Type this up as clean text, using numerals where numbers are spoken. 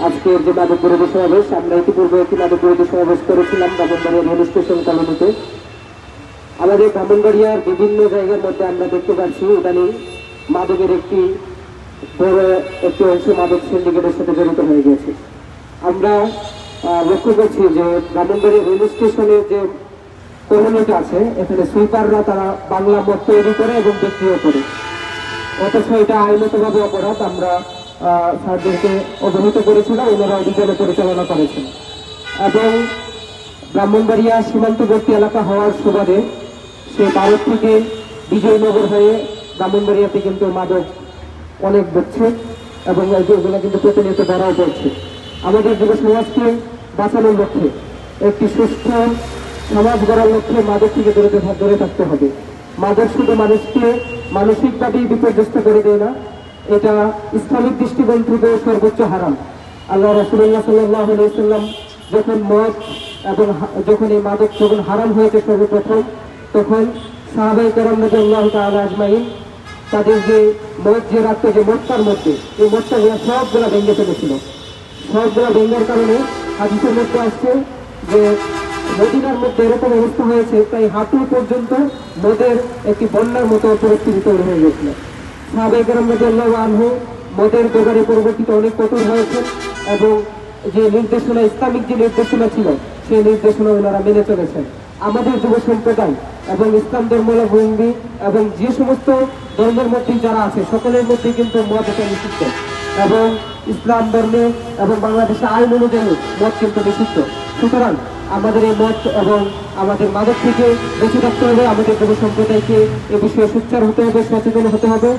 আজকের যে মাদক বিরোধী সমাবেশ, আমরা ইতিপূর্বে একটি মাদক বিরোধী সমাবেশ করেছিলাম ব্রাহ্মণবাড়িয়া রেল স্টেশন কলোনিতে। আমাদের ব্রাহ্মণবাড়িয়ার বিভিন্ন জায়গার মধ্যে আমরা দেখতে পাচ্ছি ইদানিং মাদকের একটি বড় একটি অংশ মাদক সিন্ডিকেটের সাথে জড়িত হয়ে গেছে। আমরা লক্ষ্য করছি যে ব্রাহ্মণবাড়িয়া রেল স্টেশনের যে কলোনিটা আছে, এখানে সুইপাররা তারা বাংলা মদ তৈরি করে এবং বিক্রিও করে, অথচ এটা আইনগতভাবে অপরাধ। আমরা স্যারদেরকে অবহিত করেছিলাম, ওনারা অভিযানে পরিচালনা করেছেন। এবং ব্রাহ্মণবাড়িয়া সীমান্তবর্তী এলাকা হওয়ার সুবাদে সে ভারত থেকে বিজয়নগর হয়ে ব্রাহ্মণবাড়িয়াতে কিন্তু মাদক অনেক হচ্ছে এবং এগুলো কিন্তু প্রতিনিয়ত বাড়াও পড়ছে। আমাদের যুব সমাজকে বাঁচানোর লক্ষ্যে, একটি সুস্থ সমাজ গড়ার লক্ষ্যে মাদক থেকে দূরে থাকতে হবে। মাদক শুধু মানুষকে মানসিকভাবেই বিপর্যস্ত করে দেয় না, এটা ইসলামিক দৃষ্টিকোণ থেকে সর্বোচ্চ হারাম। আল্লাহ রাসূলুল্লাহ সাল্লাল্লাহু আলাইহি ওয়াসাল্লাম যখন মদ এবং যখন এই মাদক যখন হারাম হয়েছে সর্বপ্রথম, তখন সাহাবায়ে কেরাম রাদিয়াল্লাহু তাআলা আজমাইন তাদের যে মদ যে রাখতো, যে মদটার মধ্যে এই মদটা সবগুলা ভেঙে ফেলেছিল। সবগুলা ভেঙার কারণে হাদিসের মধ্যে আসছে যে মদিনার মধ্যে এরকম অবস্থা হয়েছে, তাই হাঁটু পর্যন্ত মদের একটি বন্যার মতো পরিস্থিতি তৈরি হয়ে গেছিল। সাহাবায়ে কেরাম রাদিয়াল্লাহু আনহু মদের দোকানে পরবর্তীতে অনেক কঠোর হয়েছেন এবং যে নির্দেশনা, ইসলামিক যে নির্দেশনা ছিল, সেই নির্দেশনা ওনারা মেনে চলেছেন। আমাদের যুব সম্প্রদায় এবং ইসলাম ধর্মাবলম্বী এবং যে সমস্ত ধর্মের মধ্যে যারা আছে, সকলের মধ্যে কিন্তু মদ এটা নিষিদ্ধ এবং ইসলাম ধর্মে এবং বাংলাদেশের আইন অনুযায়ী মদ কিন্তু নিষিদ্ধ। সুতরাং আমাদের এই মদ এবং আমাদের মাদক থেকে বেঁচে থাকতে হবে। আমাদের যুব সম্প্রদায়কে এ বিষয়ে সোচ্চার হতে হবে, সচেতন হতে হবে।